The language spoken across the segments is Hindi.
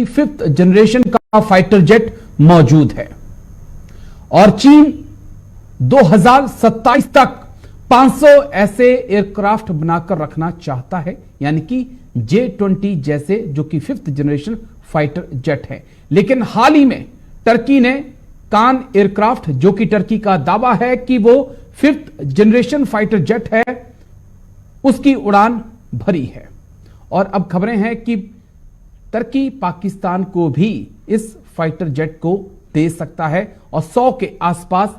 5th जनरेशन का फाइटर जेट मौजूद है और चीन 2027 तक 500 ऐसे एयरक्राफ्ट बनाकर रखना चाहता है, यानी कि J-20 जैसे, जो कि 5th जनरेशन फाइटर जेट है। लेकिन हाल ही में टर्की ने कान एयरक्राफ्ट, जो कि टर्की का दावा है कि वो 5th जनरेशन फाइटर जेट है, उसकी उड़ान भरी है। और अब खबरें हैं कि टर्की पाकिस्तान को भी इस फाइटर जेट को दे सकता है और 100 के आसपास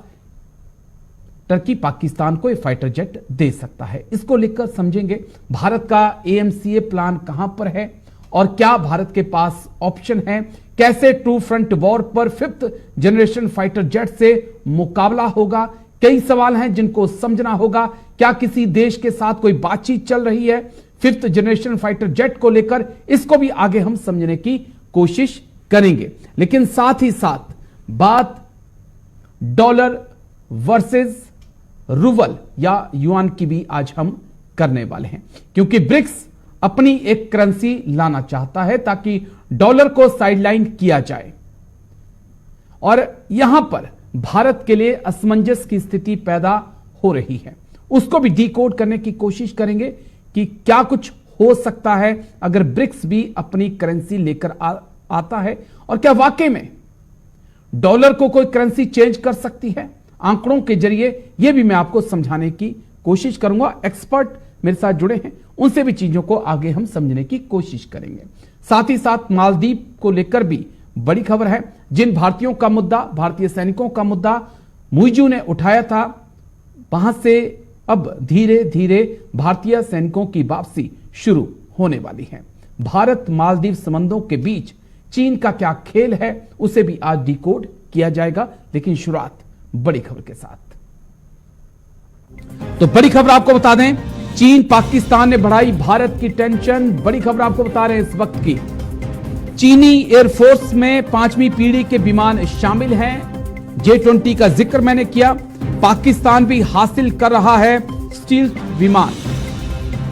टर्की पाकिस्तान को एक फाइटर जेट दे सकता है। इसको लेकर समझेंगे भारत का AMCA प्लान कहां पर है और क्या भारत के पास ऑप्शन है, कैसे ट्रू फ्रंट वॉर पर 5th जनरेशन फाइटर जेट से मुकाबला होगा। कई सवाल हैं जिनको समझना होगा। क्या किसी देश के साथ कोई बातचीत चल रही है 5th जनरेशन फाइटर जेट को लेकर, इसको भी आगे हम समझने की कोशिश करेंगे। लेकिन साथ ही साथ बात डॉलर वर्सेस रूबल या युआन की भी आज हम करने वाले हैं, क्योंकि ब्रिक्स अपनी एक करेंसी लाना चाहता है ताकि डॉलर को साइडलाइन किया जाए और यहां पर भारत के लिए असमंजस की स्थिति पैदा हो रही है। उसको भी डिकोड करने की कोशिश करेंगे कि क्या कुछ हो सकता है अगर ब्रिक्स भी अपनी करेंसी लेकर आता है और क्या वाकई में डॉलर को कोई करेंसी चेंज कर सकती है। आंकड़ों के जरिए यह भी मैं आपको समझाने की कोशिश करूंगा। एक्सपर्ट मेरे साथ जुड़े हैं, उनसे भी चीजों को आगे हम समझने की कोशिश करेंगे। साथ ही साथ मालदीव को लेकर भी बड़ी खबर है। जिन भारतीयों का मुद्दा, भारतीय सैनिकों का मुद्दा मुइजू ने उठाया था, वहां से अब धीरे धीरे भारतीय सैनिकों की वापसी शुरू होने वाली है। भारत मालदीव संबंधों के बीच चीन का क्या खेल है, उसे भी आज डिकोड किया जाएगा। लेकिन शुरुआत बड़ी खबर के साथ। तो बड़ी खबर आपको बता दें, चीन पाकिस्तान ने बढ़ाई भारत की टेंशन। बड़ी खबर आपको बता रहे हैं इस वक्त की। चीनी एयरफोर्स में 5वीं पीढ़ी के विमान शामिल हैं। J-20 का जिक्र मैंने किया। पाकिस्तान भी हासिल कर रहा है स्टील्थ विमान।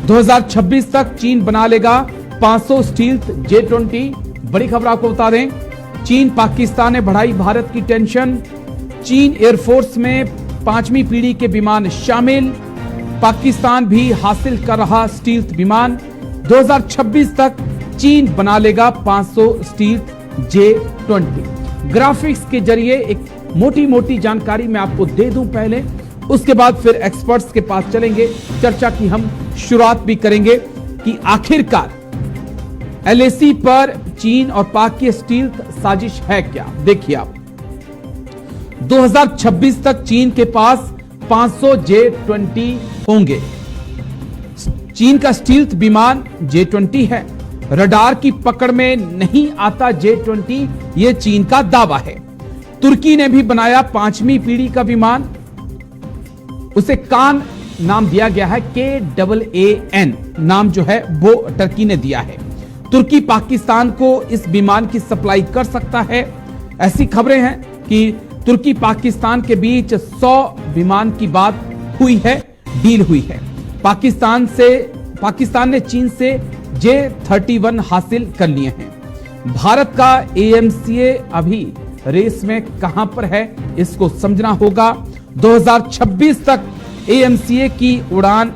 2026 तक चीन बना लेगा 500 स्टील्थ J-20। बड़ी खबर आपको बता दें, चीन पाकिस्तान ने बढ़ाई भारत की टेंशन। चीन एयरफोर्स में 5वीं पीढ़ी के विमान शामिल। पाकिस्तान भी हासिल कर रहा स्टील्थ विमान। 2026 तक चीन बना लेगा 500 स्टील्थ J-20। ग्राफिक्स के जरिए एक मोटी मोटी जानकारी मैं आपको दे दूं पहले, उसके बाद फिर एक्सपर्ट्स के पास चलेंगे। चर्चा की हम शुरुआत भी करेंगे कि आखिरकार LAC पर चीन और पाक की स्टील्थ साजिश है क्या। देखिए आप, 2026 तक चीन के पास 500 J-20 होंगे। चीन का स्टील्थ विमान J-20 है। रडार की पकड़ में नहीं आता J-20, यह चीन का दावा है। तुर्की ने भी बनाया 5वीं पीढ़ी का विमान, उसे कान नाम दिया गया है। KAAN नाम जो है वो टर्की ने दिया है। तुर्की पाकिस्तान को इस विमान की सप्लाई कर सकता है। ऐसी खबरें हैं कि तुर्की पाकिस्तान के बीच 100 विमान की बात हुई है, डील हुई है। पाकिस्तान ने चीन से J-31 हासिल कर लिए हैं। भारत का AMCA अभी रेस में कहां पर है, इसको समझना होगा। 2026 तक AMCA की उड़ान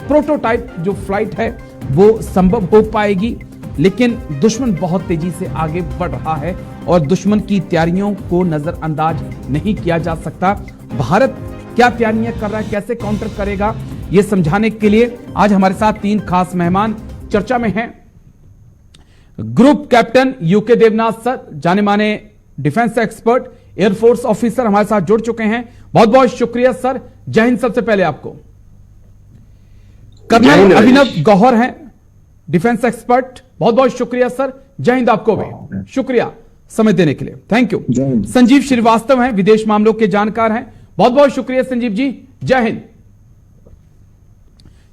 प्रोटोटाइप जो फ्लाइट है वो संभव हो पाएगी, लेकिन दुश्मन बहुत तेजी से आगे बढ़ रहा है और दुश्मन की तैयारियों को नजरअंदाज नहीं किया जा सकता। भारत क्या तैयारियां कर रहा है, कैसे काउंटर करेगा, यह समझाने के लिए आज हमारे साथ 3 खास मेहमान चर्चा में हैं। Group captain UK Devnath sir, जाने माने डिफेंस एक्सपर्ट, एयरफोर्स ऑफिसर हमारे साथ जुड़ चुके हैं। बहुत बहुत शुक्रिया सर। जय हिंद। सबसे पहले आपको कर्नल अभिनव गौहर हैं, डिफेंस एक्सपर्ट, बहुत बहुत शुक्रिया सर। जय हिंद आपको भी, शुक्रिया समय देने के लिए, थैंक यू। संजीव श्रीवास्तव हैं, विदेश मामलों के जानकार हैं, बहुत बहुत शुक्रिया संजीव जी, जय हिंद।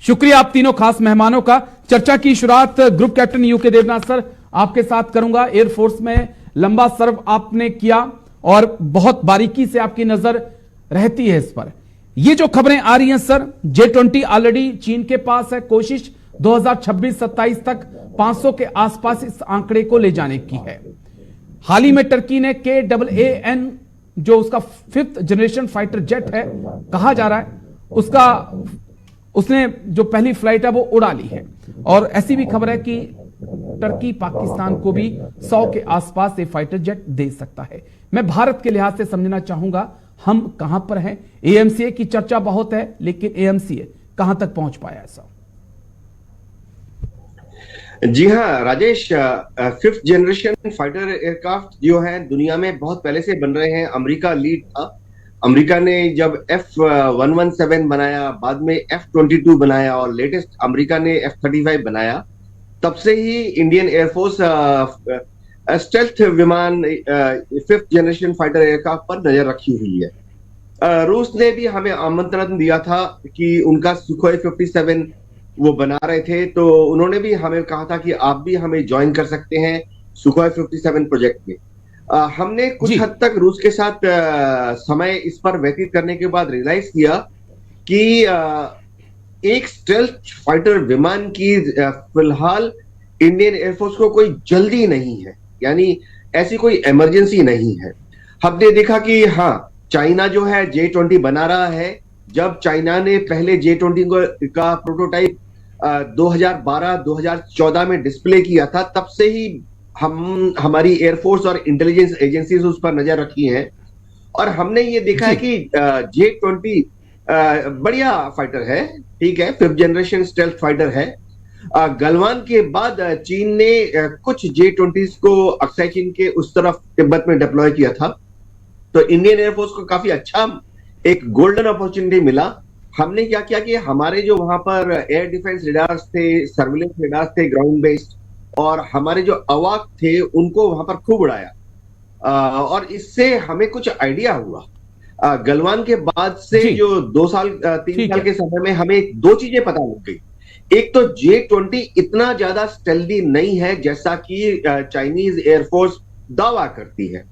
शुक्रिया आप तीनों खास मेहमानों का। चर्चा की शुरुआत group captain UK Devnath sir आपके साथ करूंगा। एयरफोर्स में लंबा सर्व आपने किया और बहुत बारीकी से आपकी नजर रहती है इस पर। ये जो खबरें आ रही हैं सर, J-20 ऑलरेडी चीन के पास है, कोशिश 2026-27 तक 500 के आसपास इस आंकड़े को ले जाने की है। हाल ही में टर्की ने KAAN जो उसका 5th जनरेशन फाइटर जेट है कहा जा रहा है, उसने जो पहली फ्लाइट है वो उड़ा ली है। और ऐसी भी खबर है कि टर्की पाकिस्तान को भी 100 के आसपास ये फाइटर जेट दे सकता है। मैं भारत के लिहाज से समझना चाहूंगा हम कहां पर हैं। AMCA की चर्चा बहुत है, लेकिन AMCA कहां तक पहुंच पाया ऐसा? जी हाँ Rajesh, 5th generation fighter aircraft जो है दुनिया में बहुत पहले से बन रहे हैं। अमेरिका लीड था। अमेरिका ने जब F117 बनाया, बाद में F-22 बनाया और लेटेस्ट अमेरिका ने F-35 बनाया, तब से ही इंडियन एयरफोर्स स्टेल्थ विमान 5th जनरेशन फाइटर एयरक्राफ्ट पर नजर रखी हुई है। रूस ने भी हमें आमंत्रण दिया था कि उनका सुखोई 57 वो बना रहे थे, तो उन्होंने भी हमें कहा था कि आप भी हमें ज्वाइन कर सकते हैं सुखोई 57 प्रोजेक्ट में। हमने कुछ हद तक रूस के साथ समय इस पर व्यतीत करने के बाद रियलाइज किया कि एक स्टेल्थ फाइटर विमान की फिलहाल इंडियन एयरफोर्स को कोई जल्दी नहीं है, यानी ऐसी कोई इमरजेंसी नहीं है। हमने देखा कि हाँ, चाइना जो है J-20 बना रहा है। जब चाइना ने पहले J-20 का प्रोटोटाइप 2012-2014 में डिस्प्ले किया था, तब से ही हमारी एयरफोर्स और इंटेलिजेंस एजेंसीज उस पर नजर रखी हैं। और हमने ये देखा है कि J-20 बढ़िया फाइटर है, ठीक है, 5th जनरेशन स्टेल्थ फाइटर है। गलवान के बाद चीन ने कुछ J-20s को अक्साई चीन के उस तरफ तिब्बत में डिप्लॉय किया था, तो इंडियन एयरफोर्स को काफी अच्छा एक गोल्डन अपॉर्चुनिटी मिला। हमने क्या किया कि हमारे जो वहां पर एयर डिफेंस रेडार्स थे, सर्विलेंस रेडार्स थे ग्राउंड बेस्ड, और हमारे जो अवाक थे उनको वहां पर खूब उड़ाया। और इससे हमें कुछ आइडिया हुआ। गलवान के बाद से जो 3 साल के समय में हमें 2 चीजें पता लग गई। एक तो J-20 इतना ज्यादा स्टेल्दी नहीं है जैसा कि चाइनीज एयरफोर्स दावा करती है।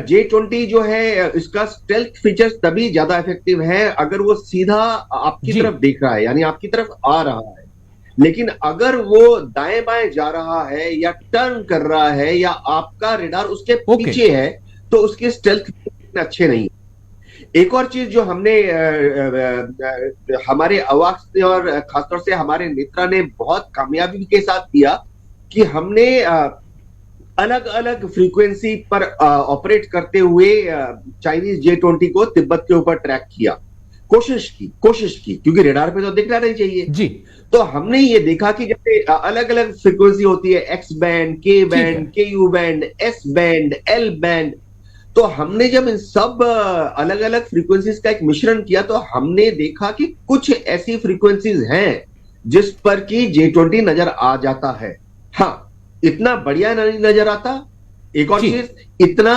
J-20 जो है इसका स्टेल्थ फीचर्स तभी ज्यादा इफेक्टिव है अगर वो सीधा आपकी तरफ देख रहा है, यानी आपकी तरफ आ रहा है। लेकिन अगर वो दाएं बाएं जा रहा है या टर्न कर रहा है या आपका रेडार उसके पीछे है, तो उसके स्टेल्थ अच्छे नहीं। एक और चीज जो हमने हमारे अवाक से और खासतौर से हमारे नेत्रा ने बहुत कामयाबी के साथ किया कि हमने अलग अलग फ्रीक्वेंसी पर ऑपरेट करते हुए चाइनीज J-20 को तिब्बत के ऊपर ट्रैक किया, कोशिश की, क्योंकि रेडार पे तो दिख रहा नहीं चाहिए जी। तो हमने ये देखा कि जैसे अलग अलग फ्रीक्वेंसी होती है, X band, K band, KU band, S band, L band. तो हमने जब इन सब अलग अलग फ्रीक्वेंसीज का एक मिश्रण किया, तो हमने देखा कि कुछ ऐसी फ्रीक्वेंसीज हैं जिस पर कि J-20 नजर आ जाता है। हाँ, इतना बढ़िया नहीं नजर आता। एक और चीज, इतना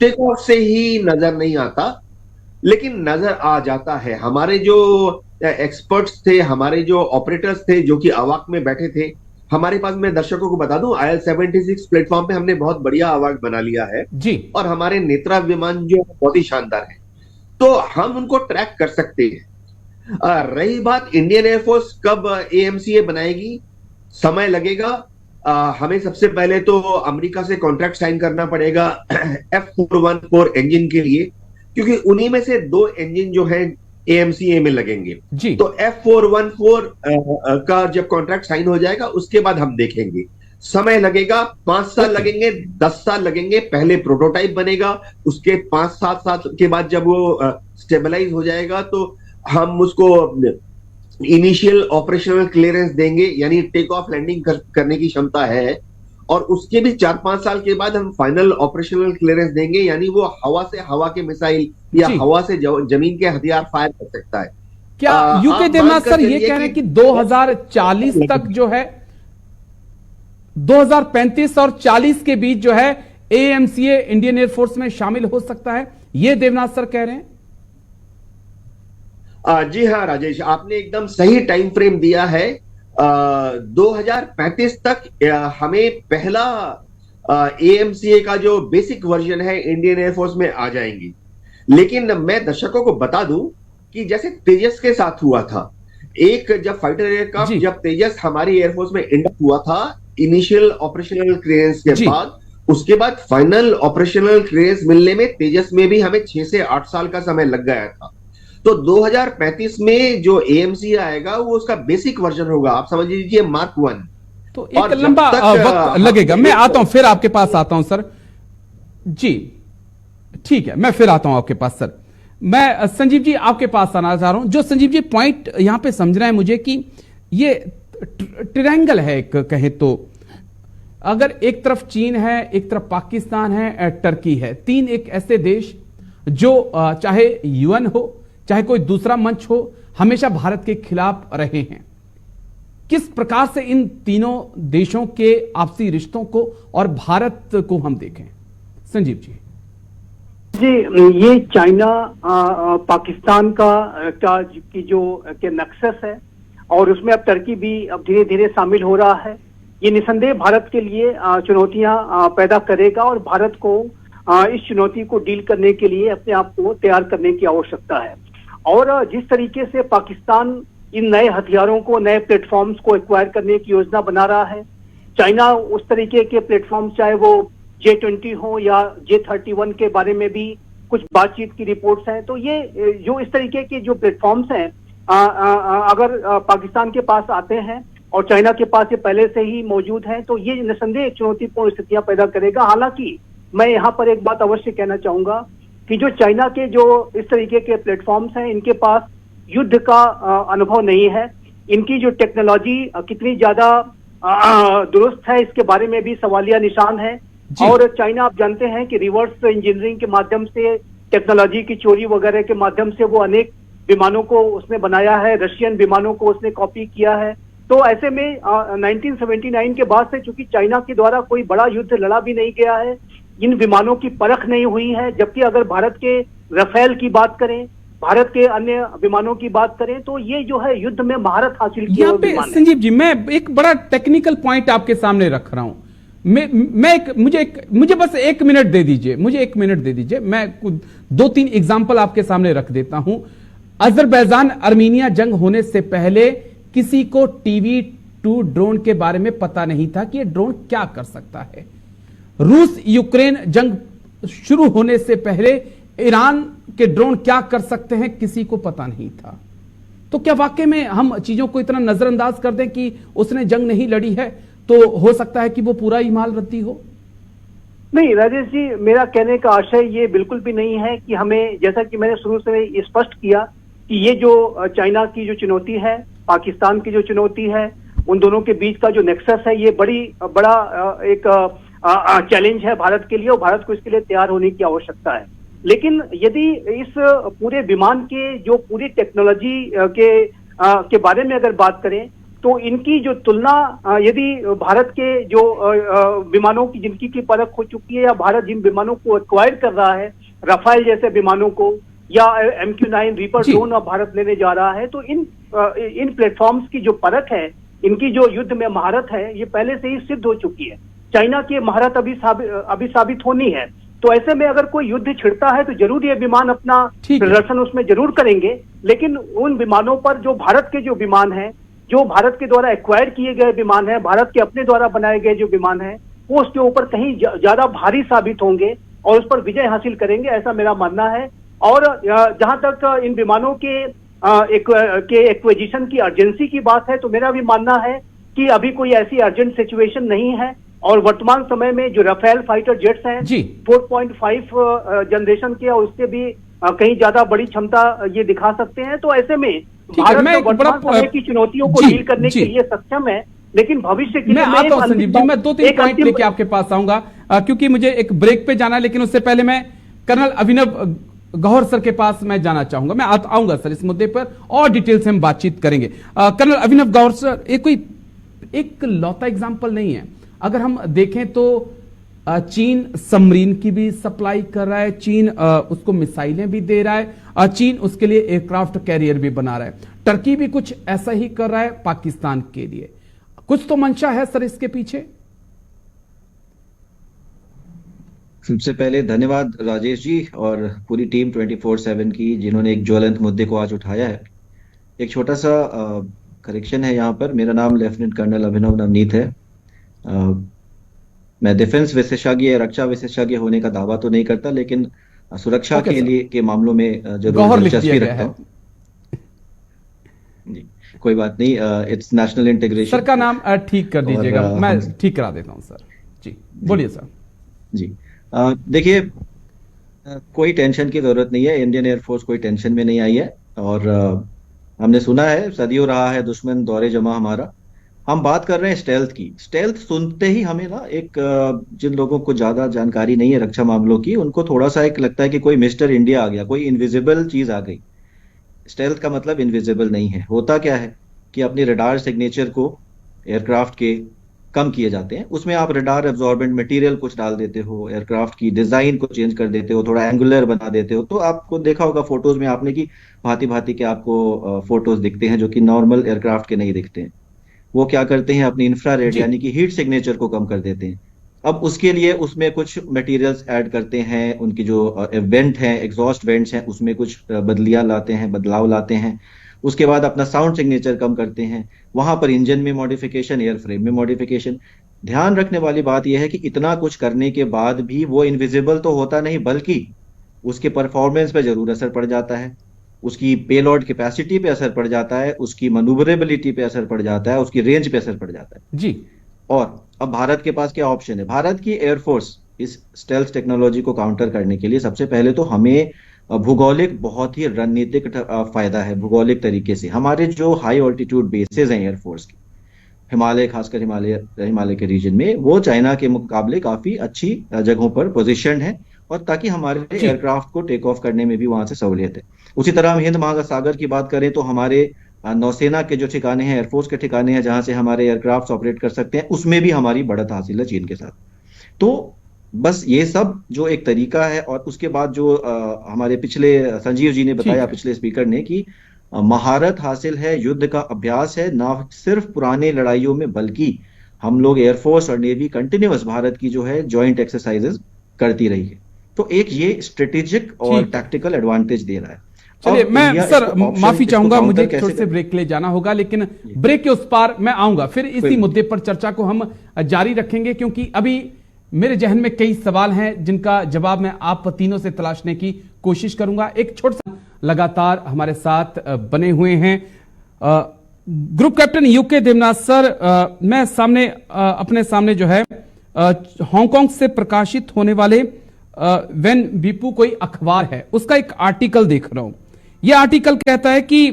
टेक ऑफ से ही नजर नहीं आता, लेकिन नजर आ जाता है। हमारे जो एक्सपर्ट्स थे, हमारे जो ऑपरेटर्स थे जो कि अवाक में बैठे थे, हमारे पास, मैं दर्शकों को बता दूं, IL-76 प्लेटफॉर्म पे हमने बहुत बढ़िया अवाक बना लिया है जी। और हमारे नेत्रा विमान जो बहुत ही शानदार है, तो हम उनको ट्रैक कर सकते हैं। रही बात इंडियन एयरफोर्स कब AMCA बनाएगी, समय लगेगा। हमें सबसे पहले तो अमेरिका से कॉन्ट्रैक्ट साइन करना पड़ेगा F414 इंजन के लिए, क्योंकि उन्हीं में से 2 इंजन जो है AMCA में लगेंगे जी। तो F414 का जब कॉन्ट्रैक्ट साइन हो जाएगा उसके बाद हम देखेंगे। समय लगेगा, 5 साल लगेंगे, 10 साल लगेंगे। पहले प्रोटोटाइप बनेगा, उसके 5-7 साल के बाद जब वो स्टेबलाइज हो जाएगा तो हम उसको इनिशियल ऑपरेशनल क्लियरेंस देंगे, यानी टेक ऑफ लैंडिंग करने की क्षमता है। और उसके भी 4-5 साल के बाद हम फाइनल ऑपरेशनल क्लियरेंस देंगे, यानी वो हवा से हवा के मिसाइल या हवा से जमीन के हथियार फायर कर सकता है। क्या यूके देवनाथ सर ये कह रहे हैं कि 2040 तक जो है, 2035 और 40 के बीच जो है AMCA इंडियन एयरफोर्स में शामिल हो सकता है, ये देवनाथ सर कह रहे हैं? जी हाँ राजेश, आपने एकदम सही टाइम फ्रेम दिया है। 2035 तक हमें पहला AMCA का जो बेसिक वर्जन है इंडियन एयरफोर्स में आ जाएंगी। लेकिन मैं दर्शकों को बता दूं कि जैसे तेजस के साथ हुआ था, एक जब फाइटर एयरक्राफ्ट, जी जब तेजस हमारी एयरफोर्स में इंडक्ट हुआ था इनिशियल ऑपरेशनल क्लियरेंस के जी। बाद, उसके बाद फाइनल ऑपरेशनल क्लियरेंस मिलने में तेजस में भी हमें 6 से 8 साल का समय लग गया था। तो 2035 में जो एएमसी आएगा वो उसका बेसिक वर्जन होगा, आप समझ लीजिए मार्क 1। तो एक और जब लंबा तक वक्त लगेगा। मैं आता हूं, फिर आपके पास आता हूं सर। जी ठीक है, मैं फिर आता हूं आपके पास सर। मैं संजीव जी आपके पास आना चाह रहा हूं। जो संजीव जी पॉइंट यहां पे समझना है मुझे कि ये ट्रायंगल है एक, कहें तो अगर एक तरफ चीन है, एक तरफ पाकिस्तान है, टर्की है, तीन एक ऐसे देश जो चाहे यूएन हो चाहे कोई दूसरा मंच हो, हमेशा भारत के खिलाफ रहे हैं। किस प्रकार से इन तीनों देशों के आपसी रिश्तों को और भारत को हम देखें, संजीव जी? जी, ये चाइना पाकिस्तान का की जो के नक्सस है, और उसमें अब टर्की भी अब धीरे धीरे शामिल हो रहा है। ये निसंदेह भारत के लिए चुनौतियां पैदा करेगा, और भारत को इस चुनौती को डील करने के लिए अपने आप को तैयार करने की आवश्यकता है। और जिस तरीके से पाकिस्तान इन नए हथियारों को, नए प्लेटफॉर्म्स को एक्वायर करने की योजना बना रहा है, चाइना उस तरीके के प्लेटफॉर्म, चाहे वो J-20 हो या J-31 के बारे में भी कुछ बातचीत की रिपोर्ट्स हैं। तो ये जो इस तरीके के जो प्लेटफॉर्म्स हैं, अगर पाकिस्तान के पास आते हैं और चाइना के पास ये पहले से ही मौजूद हैं, तो ये निसंदेह चुनौतीपूर्ण स्थितियां पैदा करेगा। हालांकि मैं यहाँ पर एक बात अवश्य कहना चाहूंगा कि जो चाइना के जो इस तरीके के प्लेटफॉर्म्स हैं, इनके पास युद्ध का अनुभव नहीं है। इनकी जो टेक्नोलॉजी कितनी ज्यादा दुरुस्त है, इसके बारे में भी सवालिया निशान है। और चाइना, आप जानते हैं कि रिवर्स इंजीनियरिंग के माध्यम से, टेक्नोलॉजी की चोरी वगैरह के माध्यम से वो अनेक विमानों को उसने बनाया है, रशियन विमानों को उसने कॉपी किया है। तो ऐसे में 1979 के बाद से चूंकि चाइना के द्वारा कोई बड़ा युद्ध लड़ा भी नहीं गया है, इन विमानों की परख नहीं हुई है। जबकि अगर भारत के राफेल की बात करें, भारत के अन्य विमानों की बात करें, तो ये जो है युद्ध में महारत हासिल किया हुआ विमान है। संजीव जी, मैं एक बड़ा टेक्निकल पॉइंट आपके सामने रख रहा हूं। मुझे बस 1 मिनट दे दीजिए, मुझे 1 मिनट दे दीजिए। मैं 2-3 एग्जाम्पल आपके सामने रख देता हूं। अजरबैजान अर्मीनिया जंग होने से पहले किसी को TV-2 ड्रोन के बारे में पता नहीं था कि यह ड्रोन क्या कर सकता है। रूस यूक्रेन जंग शुरू होने से पहले ईरान के ड्रोन क्या कर सकते हैं किसी को पता नहीं था। तो क्या वाकई में हम चीजों को इतना नजरअंदाज कर दें कि उसने जंग नहीं लड़ी है तो हो सकता है कि वो पूरा ही माल रद्दी हो? नहीं राजेश जी, मेरा कहने का आशय ये बिल्कुल भी नहीं है कि हमें, जैसा कि मैंने शुरू से स्पष्ट किया कि ये जो चाइना की जो चुनौती है, पाकिस्तान की जो चुनौती है, उन दोनों के बीच का जो नेक्सस है, ये बड़ा एक चैलेंज है भारत के लिए, और भारत को इसके लिए तैयार होने की आवश्यकता है। लेकिन यदि इस पूरे विमान के जो पूरी टेक्नोलॉजी के बारे में अगर बात करें, तो इनकी जो तुलना यदि भारत के जो विमानों की जिनकी की परख हो चुकी है, या भारत जिन विमानों को एक्वायर कर रहा है, राफेल जैसे विमानों को, या MQ-9 रीपर ड्रोन अब भारत लेने जा रहा है, तो इन प्लेटफॉर्म्स की जो परख है, इनकी जो युद्ध में महारत है, ये पहले से ही सिद्ध हो चुकी है। चाइना की महारत अभी साबित होनी है। तो ऐसे में अगर कोई युद्ध छिड़ता है तो जरूर ये विमान अपना प्रदर्शन उसमें जरूर करेंगे, लेकिन उन विमानों पर जो भारत के जो विमान हैं, जो भारत के द्वारा एक्वायर किए गए विमान हैं, भारत के अपने द्वारा बनाए गए जो विमान हैं, वो उसके ऊपर कहीं ज्यादा भारी साबित होंगे और उस पर विजय हासिल करेंगे, ऐसा मेरा मानना है। और जहां तक इन विमानों के एक्विजिशन की अर्जेंसी की बात है, तो मेरा भी मानना है कि अभी कोई ऐसी अर्जेंट सिचुएशन नहीं है। और वर्तमान समय में जो राफेल फाइटर जेट्स हैं 4.5 जनरेशन के, और उससे भी कहीं ज्यादा बड़ी क्षमता ये दिखा सकते हैं। तो ऐसे में भारत वर्तमान समय की चुनौतियों को डील करने के लिए सक्षम है, लेकिन भविष्य के लिए संजीव जी, मैं 2-3 पॉइंट लेके आपके पास आऊंगा, क्योंकि मुझे एक ब्रेक पे जाना है। लेकिन उससे पहले मैं कर्नल अभिनव गौहर सर के पास मैं जाना चाहूंगा। मैं आऊंगा सर, इस मुद्दे पर और डिटेल से हम बातचीत करेंगे। कर्नल अभिनव गौहर सर, ये कोई एक लौता एग्जाम्पल नहीं है। अगर हम देखें तो चीन सबमरीन की भी सप्लाई कर रहा है, चीन उसको मिसाइलें भी दे रहा है, चीन उसके लिए एयरक्राफ्ट कैरियर भी बना रहा है। टर्की भी कुछ ऐसा ही कर रहा है पाकिस्तान के लिए। कुछ तो मंशा है सर इसके पीछे? सबसे पहले धन्यवाद राजेश जी और पूरी टीम 24/7 की, जिन्होंने एक ज्वलंत मुद्दे को आज उठाया है। एक छोटा सा करेक्शन है यहाँ पर। मेरा नाम लेफ्टिनेंट कर्नल अभिनव नवनीत है। मैं डिफेंस विशेषज्ञ या रक्षा विशेषज्ञ होने का दावा तो नहीं करता, लेकिन सुरक्षा ओके के सर। लिए के मामलों में जरूर गौहर लिख दिलचस्पी दिया गया रखता है। हूँ। जी, कोई बात नहीं। It's national integration. सर का नाम ठीक कर दीजिएगा, और, मैं हम- ठीक करा देता हूँ सर। जी बोलिए सर। जी, देखिए, कोई टेंशन की जरूरत नहीं है। इंडियन एयरफोर्स कोई टेंशन में नहीं आई है। और हमने सुना है, सदियों रहा है दुश्मन दौरे जमा हमारा। हम बात कर रहे हैं स्टेल्थ की। स्टेल्थ सुनते ही हमें ना एक जिन लोगों को ज्यादा जानकारी नहीं है रक्षा मामलों की, उनको थोड़ा सा एक लगता है कि कोई मिस्टर इंडिया आ गया, कोई इनविजिबल चीज आ गई। स्टेल्थ का मतलब इनविजिबल नहीं है। होता क्या है कि अपनी रडार सिग्नेचर को एयरक्राफ्ट के कम किए जाते हैं। उसमें आप रडार एब्जॉर्बेंट मटेरियल कुछ डाल देते हो, एयरक्राफ्ट की डिजाइन को चेंज कर देते हो, थोड़ा एंगुलर बना देते हो। तो आपको देखा होगा फोटोज में आपने कि भांति भांति के आपको फोटोज दिखते हैं जो कि नॉर्मल एयरक्राफ्ट के नहीं दिखते हैं। वो क्या करते हैं, अपनी इंफ्रारेड जी। यानी कि हीट सिग्नेचर को कम कर देते हैं। अब उसके लिए उसमें कुछ मटेरियल्स ऐड करते हैं, उनकी जो वेंट हैं, एग्जॉस्ट वेंट्स हैं, उसमें कुछ बदलाव लाते हैं। उसके बाद अपना साउंड सिग्नेचर कम करते हैं। वहां पर इंजन में मॉडिफिकेशन, एयर फ्रेम में मॉडिफिकेशन। ध्यान रखने वाली बात यह है कि इतना कुछ करने के बाद भी वो इनविजिबल तो होता नहीं, बल्कि उसके परफॉर्मेंस पे जरूर असर पड़ जाता है, उसकी पेलॉड कैपेसिटी पे असर पड़ जाता है, उसकी मनूवरेबिलिटी पे असर पड़ जाता है, उसकी रेंज पे असर पड़ जाता है। जी। और अब भारत के पास क्या ऑप्शन है? भारत की एयरफोर्स इस स्टेल्थ टेक्नोलॉजी को काउंटर करने के लिए सबसे पहले तो हमें भूगोलिक बहुत ही रणनीतिक फायदा है। भूगोलिक तरीके से हमारे जो हाई ऑल्टीट्यूड बेसेस हैं एयरफोर्स की, हिमालय, खासकर हिमालय के रीजन में, वो चाइना के मुकाबले काफी अच्छी जगहों पर पोजिशन है, और ताकि हमारे जी। एयरक्राफ्ट को टेक ऑफ करने में भी वहां से सहूलियत है। उसी तरह हम हिंद महासागर की बात करें तो हमारे नौसेना के जो ठिकाने हैं, एयरफोर्स के ठिकाने हैं, जहां से हमारे एयरक्राफ्ट ऑपरेट कर सकते हैं, उसमें भी हमारी बढ़त हासिल है चीन के साथ। तो बस ये सब जो एक तरीका है। और उसके बाद जो हमारे पिछले संजीव जी ने बताया, है। पिछले स्पीकर ने, कि महारत हासिल है, युद्ध का अभ्यास है, ना सिर्फ पुराने लड़ाइयों में, बल्कि हम लोग एयरफोर्स और नेवी कंटिन्यूअस भारत की जो है जॉइंट एक्सरसाइजेस करती रही है। तो एक ये स्ट्रेटेजिक और ठीक है। टैक्टिकल एडवांटेज दे रहा है। चलिए, अब मैं इंडिया सर इसको option, माफी इसको चाहूंगा, counter मुझे कैसे थोड़े से करे? ब्रेक के लिए जाना होगा, लेकिन ब्रेक के उस पार मैं आऊंगा, फिर इसी बिल्कुल। मुद्दे पर चर्चा को हम जारी रखेंगे, क्योंकि अभी मेरे जहन में कई सवाल हैं जिनका जवाब मैं आप तीनों से तलाशने की कोशिश करूंगा। एक छोटा सा लगातार हमारे साथ बने हुए हैं group captain UK Devnath sir. मैं सामने अपने सामने जो है हांगकांग से प्रकाशित होने वाले वेन बीपू कोई अखबार है, उसका एक आर्टिकल देख रहा हूं। यह आर्टिकल कहता है कि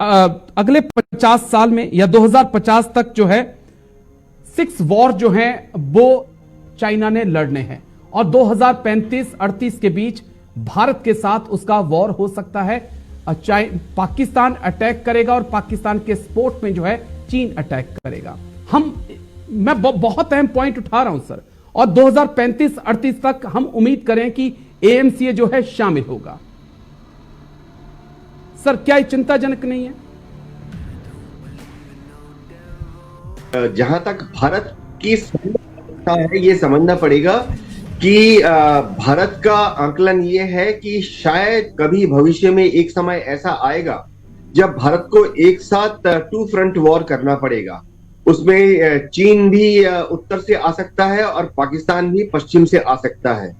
अगले 50 साल में या 2050 तक जो है 6 वॉर जो हैं वो चाइना ने लड़ने हैं, और 2035-38 के बीच भारत के साथ उसका वॉर हो सकता है। पाकिस्तान अटैक करेगा और पाकिस्तान के स्पोर्ट में जो है चीन अटैक करेगा। मैं बहुत अहम पॉइंट उठा रहा हूं सर, और 2035-38 तक हम उम्मीद करें कि एएमसीए जो है शामिल होगा। सर क्या ये चिंताजनक नहीं है? जहां तक भारत की समस्या है, ये समझना पड़ेगा कि भारत का आकलन ये है कि शायद कभी भविष्य में एक समय ऐसा आएगा जब भारत को एक साथ 2 फ्रंट वॉर करना पड़ेगा। उसमें चीन भी उत्तर से आ सकता है और पाकिस्तान भी पश्चिम से आ सकता है।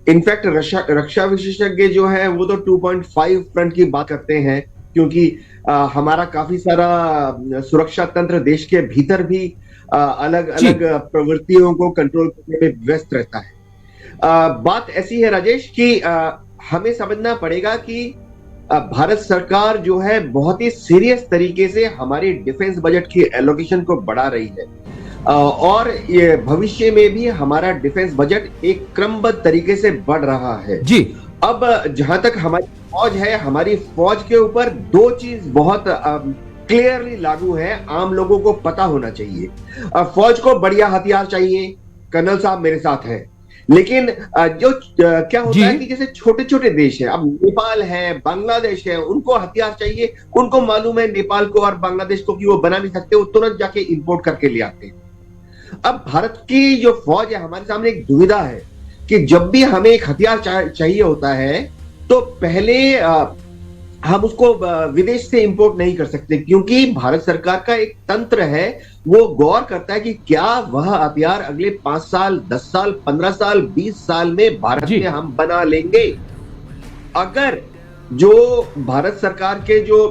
इनफैक्ट रक्षा विशेषज्ञ जो है वो तो 2.5 फ्रंट की बात करते हैं, क्योंकि हमारा काफी सारा सुरक्षा तंत्र देश के भीतर भी अलग अलग प्रवृत्तियों को कंट्रोल करने में व्यस्त रहता है। बात ऐसी है राजेश कि हमें समझना पड़ेगा कि भारत सरकार जो है बहुत ही सीरियस तरीके से हमारी डिफेंस बजट की एलोकेशन को बढ़ा रही है, और ये भविष्य में भी हमारा डिफेंस बजट एक क्रमबद्ध तरीके से बढ़ रहा है जी। अब जहां तक हमारी फौज है, हमारी फौज के ऊपर 2 चीज बहुत क्लियरली लागू है, आम लोगों को पता होना चाहिए। फौज को बढ़िया हथियार चाहिए, कर्नल साहब मेरे साथ हैं, लेकिन जो क्या होता है कि जैसे छोटे छोटे देश हैं, अब नेपाल है, बांग्लादेश है, उनको हथियार चाहिए, उनको मालूम है नेपाल को और बांग्लादेश को कि वो बना नहीं सकते, वो तुरंत जाके इंपोर्ट करके ले आते हैं। अब भारत की जो फौज है, हमारे सामने एक दुविधा है कि जब भी हमें एक हथियार चाहिए होता है तो पहले हम उसको विदेश से इंपोर्ट नहीं कर सकते, क्योंकि भारत सरकार का एक तंत्र है, वो गौर करता है कि क्या वह हथियार अगले 5 साल, 10 साल, 15 साल, 20 साल में भारत में हम बना लेंगे। अगर जो भारत सरकार के जो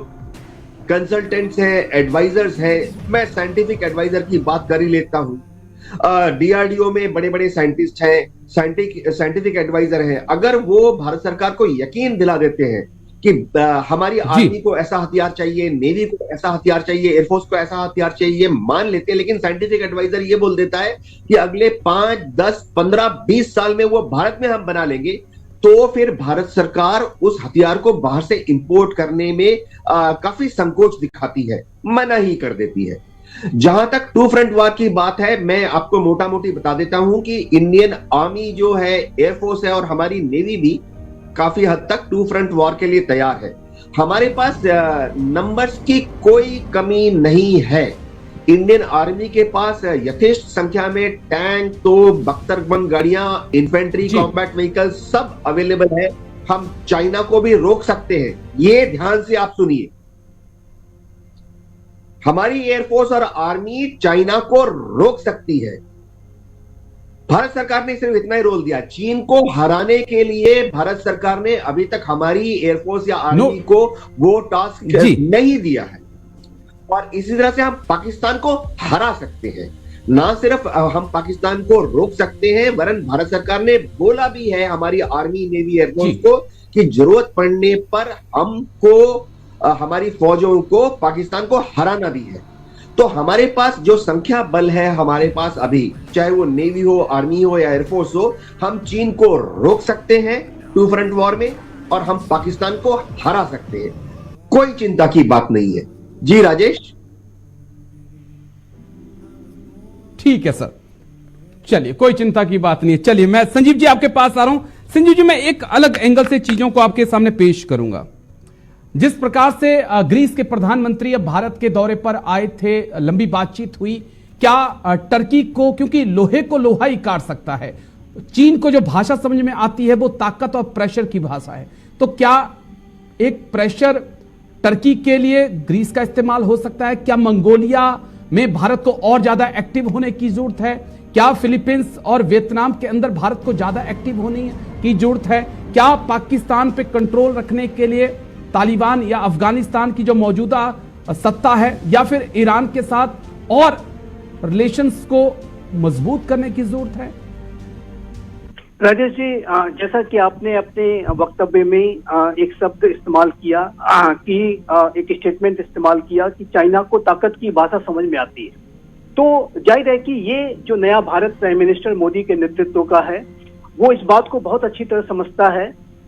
कंसल्टेंट्स हैं, एडवाइजर्स हैं, मैं साइंटिफिक एडवाइजर की बात कर ही लेता हूं, डीआरडीओ में बड़े बड़े साइंटिस्ट हैं, साइंटिफिक एडवाइजर हैं, अगर वो भारत सरकार को यकीन दिला देते हैं कि हमारी आर्मी को ऐसा हथियार चाहिए, नेवी को ऐसा हथियार चाहिए, एयरफोर्स को ऐसा हथियार चाहिए, मान लेते हैं, लेकिन साइंटिफिक एडवाइजर ये बोल देता है कि अगले 5, 10, 15, 20 साल में वो भारत में हम बना लेंगे, तो फिर भारत सरकार उस हथियार को बाहर से इंपोर्ट करने में काफी संकोच दिखाती है, मना ही कर देती है। जहां तक टू फ्रंट वॉर की बात है, मैं आपको मोटा मोटी बता देता हूं कि इंडियन आर्मी जो है, एयरफोर्स है और हमारी नेवी भी काफी हद तक टू फ्रंट वॉर के लिए तैयार है। हमारे पास नंबर्स की कोई कमी नहीं है। इंडियन आर्मी के पास यथेष्ट संख्या में टैंक, तोप, बख्तरबंद गाड़ियां, इन्फेंट्री, कॉम्बैट व्हीकल सब अवेलेबल है। हम चाइना को भी रोक सकते हैं, ये ध्यान से आप सुनिए। हमारी एयरफोर्स और आर्मी चाइना को रोक सकती है। भारत सरकार ने सिर्फ इतना ही रोल दिया, चीन को हराने के लिए भारत सरकार ने अभी तक हमारी एयरफोर्स या आर्मी को वो टास्क नहीं दिया है। और इसी तरह से हम पाकिस्तान को हरा सकते हैं। ना सिर्फ हम पाकिस्तान को रोक सकते हैं, वरन भारत सरकार ने बोला भी है हमारी आर्मी, नेवी, एयरफोर्स को कि जरूरत पड़ने पर हमको, हमारी फौजों को पाकिस्तान को हराना भी है। तो हमारे पास जो संख्या बल है हमारे पास अभी, चाहे वो नेवी हो, आर्मी हो या एयरफोर्स हो, हम चीन को रोक सकते हैं टू फ्रंट वॉर में और हम पाकिस्तान को हरा सकते हैं। कोई चिंता की बात नहीं है। जी राजेश। ठीक है सर, चलिए कोई चिंता की बात नहीं है। चलिए मैं संजीव जी आपके पास आ रहा हूं। संजीव जी, मैं एक अलग एंगल से चीजों को आपके सामने पेश करूंगा। जिस प्रकार से ग्रीस के प्रधानमंत्री अब भारत के दौरे पर आए थे, लंबी बातचीत हुई, क्या टर्की को, क्योंकि लोहे को लोहा ही काट सकता है, चीन को जो भाषा समझ में आती है वो ताकत और प्रेशर की भाषा है, तो क्या एक प्रेशर टर्की के लिए ग्रीस का इस्तेमाल हो सकता है? क्या मंगोलिया में भारत को और ज्यादा एक्टिव होने की जरूरत है? क्या फिलीपींस और वियतनाम के अंदर भारत को ज्यादा एक्टिव होने की जरूरत है? क्या पाकिस्तान पे कंट्रोल रखने के लिए तालिबान या अफगानिस्तान की जो मौजूदा सत्ता है, या फिर ईरान के साथ और रिलेशंस को मजबूत करने की जरूरत है? राजेश जी, जैसा कि आपने अपने वक्तव्य में एक शब्द इस्तेमाल किया कि एक स्टेटमेंट इस्तेमाल किया कि चाइना को ताकत की भाषा समझ में आती है, तो जाहिर है कि ये जो नया भारत प्राइम मिनिस्टर मोदी के नेतृत्व का है, वो इस बात को बहुत अच्छी तरह समझता है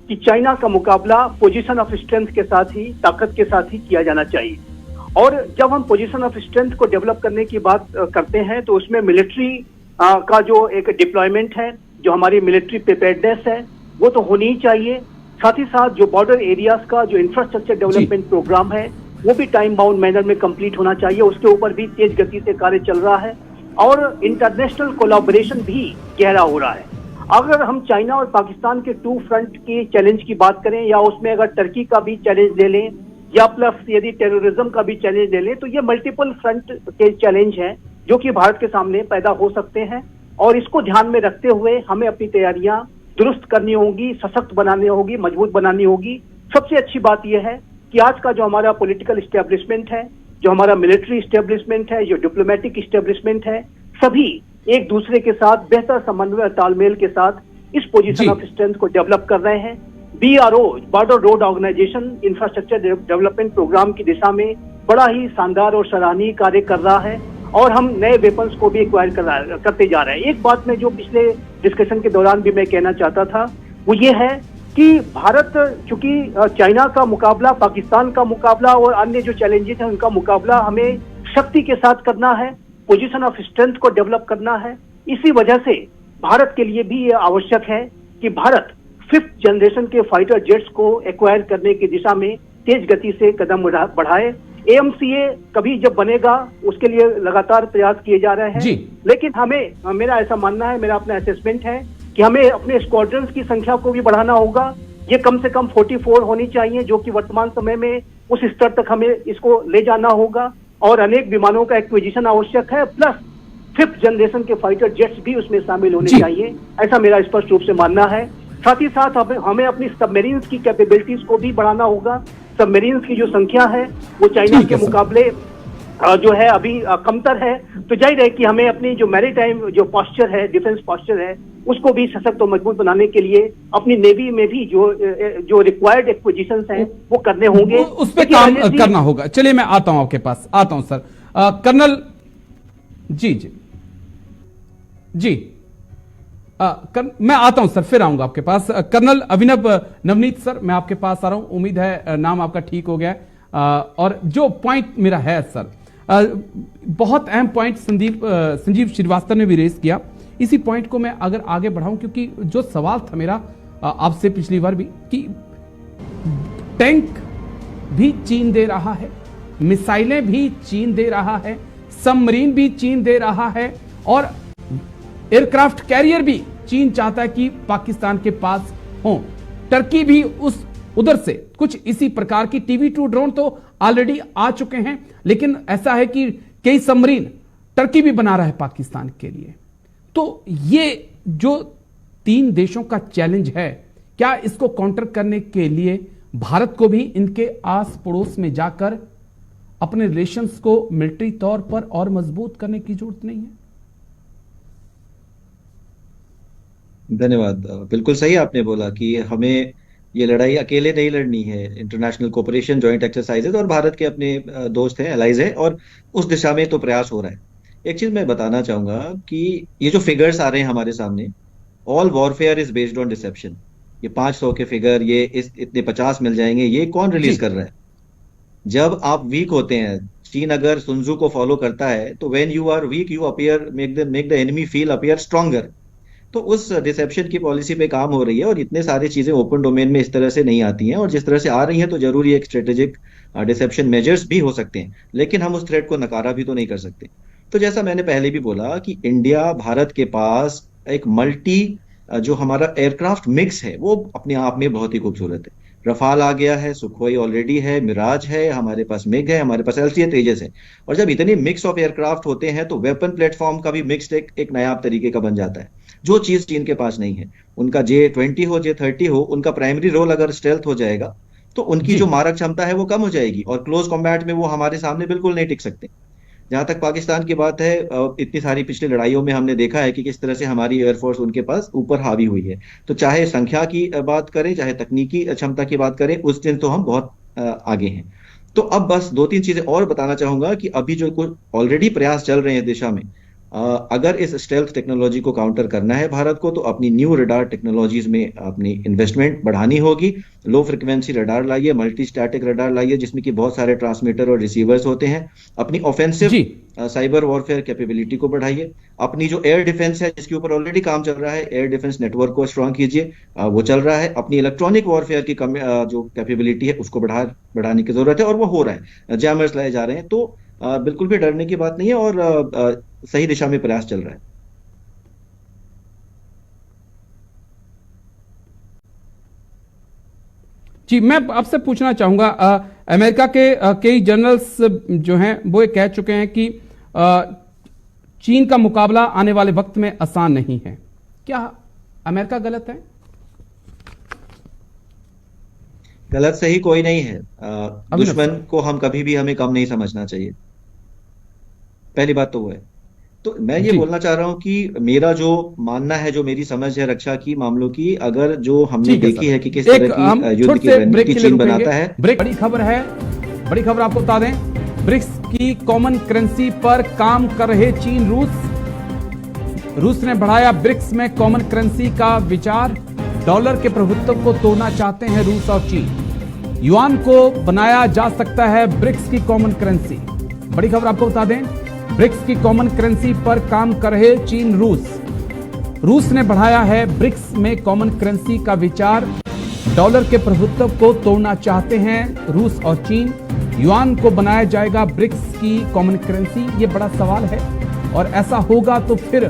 कि चाइना का मुकाबला पोजीशन ऑफ स्ट्रेंथ के साथ ही, ताकत के साथ ही किया जाना चाहिए। और जब हम पोजीशन ऑफ स्ट्रेंथ को डेवलप करने की बात करते हैं, तो उसमें मिलिट्री का जो एक डिप्लॉयमेंट है, जो हमारी मिलिट्री प्रिपेयर्डनेस है, वो तो होनी ही चाहिए। साथ ही साथ जो बॉर्डर एरियाज का जो इंफ्रास्ट्रक्चर डेवलपमेंट प्रोग्राम है, वो भी टाइम बाउंड मैनर में कंप्लीट होना चाहिए। उसके ऊपर भी तेज गति से कार्य चल रहा है और इंटरनेशनल कोलैबोरेशन भी गहरा हो रहा है। अगर हम चाइना और पाकिस्तान के टू फ्रंट के चैलेंज की बात करें, या उसमें अगर टर्की का भी चैलेंज ले लें, या प्लस यदि टेररिज्म का भी चैलेंज ले लें, तो ये मल्टीपल फ्रंट के चैलेंज हैं जो कि भारत के सामने पैदा हो सकते हैं। और इसको ध्यान में रखते हुए हमें अपनी तैयारियां दुरुस्त करनी होगी, सशक्त बनानी होगी, मजबूत बनानी होगी। सबसे अच्छी बात यह है कि आज का जो हमारा पॉलिटिकल इस्टेब्लिशमेंट है, जो हमारा मिलिट्री इस्टेब्लिशमेंट है, जो डिप्लोमेटिक इस्टेब्लिशमेंट है, सभी एक दूसरे के साथ बेहतर समन्वय और तालमेल के साथ इस पोजीशन ऑफ स्ट्रेंथ को डेवलप कर रहे हैं। BRO, border road organisation infrastructure development programme की दिशा में बड़ा ही शानदार और सराहनीय कार्य कर रहा है और हम नए वेपन्स को भी एक्वायर करते जा रहे हैं। एक बात में जो पिछले डिस्कशन के दौरान भी मैं कहना चाहता था, वो ये है कि भारत, चूंकि चाइना का मुकाबला, पाकिस्तान का मुकाबला और अन्य जो चैलेंजेस हैं उनका मुकाबला हमें शक्ति के साथ करना है, पोजीशन ऑफ स्ट्रेंथ को डेवलप करना है। इसी वजह से भारत के लिए भी ये आवश्यक है कि भारत 5th जनरेशन के फाइटर जेट्स को एक्वायर करने की दिशा में तेज गति से कदम बढ़ाए। AMCA कभी जब बनेगा उसके लिए लगातार प्रयास किए जा रहे हैं, लेकिन हमें, मेरा ऐसा मानना है, मेरा अपना असेसमेंट है कि हमें अपने स्क्वाड्रंस की संख्या को भी बढ़ाना होगा ये कम से कम 44 होनी चाहिए, जो कि वर्तमान समय में उस स्तर तक हमें इसको ले जाना होगा, और अनेक विमानों का एक्विजिशन आवश्यक है, प्लस 5th जनरेशन के फाइटर जेट्स भी उसमें शामिल होने चाहिए, ऐसा मेरा स्पष्ट रूप से मानना है। साथ ही साथ हमें अपनी सबमरीन्स की कैपेबिलिटीज को भी बढ़ाना होगा। सबमरीन्स की जो संख्या है वो चाइना के मुकाबले जो है अभी कमतर है, तो जाहिर है कि हमें अपनी जो मैरीटाइम जो पॉस्चर है, डिफेंस पॉस्चर है, उसको भी सशक्त और मजबूत बनाने के लिए अपनी नेवी में भी जो रिक्वायर्ड एक्विजिशंस हैं वो करने होंगे, उस पर काम करना होगा। चलिए मैं आता हूं आपके पास, आता हूं सर। कर्नल जी जी जी मैं आता हूं सर, फिर आऊंगा आपके पास। कर्नल अभिनव नवनीत सर, मैं आपके पास आ रहा हूं, उम्मीद है नाम आपका ठीक हो गया। और जो पॉइंट मेरा है सर, बहुत अहम पॉइंट संजीव श्रीवास्तव ने भी रेस किया, इसी पॉइंट को मैं अगर आगे बढ़ाऊं, क्योंकि जो सवाल था मेरा आपसे पिछली बार भी कि टैंक भी चीन दे रहा है, मिसाइलें भी चीन दे रहा है, सबमरीन भी चीन दे रहा है, और एयरक्राफ्ट कैरियर भी चीन चाहता है कि पाकिस्तान के पास हो। टर्की भी उधर से कुछ इसी प्रकार की TV-2 ड्रोन तो ऑलरेडी आ चुके हैं, लेकिन ऐसा है कि कई सबमरीन टर्की भी बना रहा है पाकिस्तान के लिए। तो ये जो 3 देशों का चैलेंज है, क्या इसको काउंटर करने के लिए भारत को भी इनके आस पड़ोस में जाकर अपने रिलेशंस को मिलिट्री तौर पर और मजबूत करने की जरूरत नहीं है? धन्यवाद। बिल्कुल सही आपने बोला कि हमें ये लड़ाई अकेले नहीं लड़नी है, इंटरनेशनल कोऑपरेशन, जॉइंट एक्सरसाइजेज, और भारत के अपने दोस्त हैं, एलाइज हैं, और उस दिशा में तो प्रयास हो रहा है। एक चीज मैं बताना चाहूंगा कि ये जो फिगर्स आ रहे हैं हमारे सामने, all warfare is based on deception. ये 500 के फिगर, ये इतने 50 मिल जाएंगे, ये कौन रिलीज कर रहा है? जब आप वीक होते हैं, चीन अगर सुनजू को फॉलो करता है, तो when you are weak you appear make the enemy feel appear stronger. तो उस डिसेप्शन की पॉलिसी पे काम हो रही है, और इतने सारी चीजें ओपन डोमेन में इस तरह से नहीं आती हैं, और जिस तरह से आ रही हैं तो जरूरी एक स्ट्रेटेजिक डिसेप्शन मेजर्स भी हो सकते हैं, लेकिन हम उस थ्रेट को नकारा भी तो नहीं कर सकते। तो जैसा मैंने पहले भी बोला कि इंडिया, भारत के पास एक मल्टी जो हमारा एयरक्राफ्ट मिक्स है वो अपने आप में बहुत ही खूबसूरत है। रफाल आ गया है, सुखोई ऑलरेडी है, मिराज है, हमारे पास मिग है, हमारे पास LCA तेजस है। और जब इतने मिक्स ऑफ एयरक्राफ्ट होते हैं तो वेपन प्लेटफॉर्म का भी मिक्स्ड एक नया तरीके का बन जाता है, जो चीज चीन के पास नहीं है। उनका J-20 हो, J-30 हो, उनका प्राइमरी रोल अगर स्टेल्थ हो जाएगा तो उनकी जो मारक क्षमता है वो कम हो जाएगी, और क्लोज कॉम्बैट में वो हमारे सामने बिल्कुल नहीं टिक सकते। जहां तक पाकिस्तान की बात है, इतनी सारी पिछली लड़ाइयों में हमने देखा है कि किस तरह से हमारी एयरफोर्स उनके पास ऊपर हावी हुई है। तो चाहे संख्या की बात करें, चाहे तकनीकी क्षमता की बात करें, उस दिन तो हम बहुत आगे हैं। तो अब बस 2-3 चीजें और बताना चाहूंगा कि अभी जो कुछ ऑलरेडी प्रयास चल रहे हैं दिशा में, अगर इस स्टेल्थ टेक्नोलॉजी को काउंटर करना है भारत को, तो अपनी न्यू रडार टेक्नोलॉजीज में अपनी इन्वेस्टमेंट बढ़ानी होगी। लो फ्रिक्वेंसी रडार लाइए, मल्टी स्टैटिक रडार लाइए, जिसमें कि बहुत सारे ट्रांसमीटर और रिसीवर्स होते हैं। अपनी ऑफेंसिव साइबर वॉरफेयर कैपेबिलिटी को बढ़ाइए। अपनी जो एयर डिफेंस है, जिसके ऊपर ऑलरेडी काम चल रहा है, एयर डिफेंस नेटवर्क को स्ट्रॉन्ग कीजिए, वो चल रहा है। अपनी इलेक्ट्रॉनिक वॉरफेयर की जो कैपेबिलिटी है उसको बढ़ाने की जरूरत है, और वो हो रहा है। जैमर्स लाए जा रहे हैं, तो बिल्कुल भी डरने की बात नहीं है, और सही दिशा में प्रयास चल रहा है। जी, मैं आपसे पूछना चाहूंगा, अमेरिका के कई जनरल्स जो हैं वो कह चुके हैं कि चीन का मुकाबला आने वाले वक्त में आसान नहीं है। क्या अमेरिका गलत है? गलत सही कोई नहीं है। दुश्मन को हम कभी भी हमें कम नहीं समझना चाहिए, पहली बात तो वो है। तो मैं ये बोलना चाह रहा हूं कि मेरा जो मानना है, जो मेरी समझ है रक्षा की मामलों की, अगर जो हमने देखी है कि किस तरह की युद्ध की रणनीति चीन बनाता है। बड़ी खबर है, बड़ी खबर आपको बता दें, ब्रिक्स की कॉमन करेंसी पर काम कर रहे चीन रूस ने बढ़ाया ब्रिक्स में कॉमन करेंसी का विचार। डॉलर के प्रभुत्व को तोड़ना चाहते हैं रूस और चीन। युआन को बनाया जा सकता है ब्रिक्स की कॉमन करेंसी। बड़ी खबर आपको बता दें, ब्रिक्स की कॉमन करेंसी पर काम कर रहे चीन रूस ने बढ़ाया है ब्रिक्स में कॉमन करेंसी का विचार। डॉलर के प्रभुत्व को तोड़ना चाहते हैं रूस और चीन। युआन को बनाया जाएगा ब्रिक्स की कॉमन करेंसी। ये बड़ा सवाल है, और ऐसा होगा तो फिर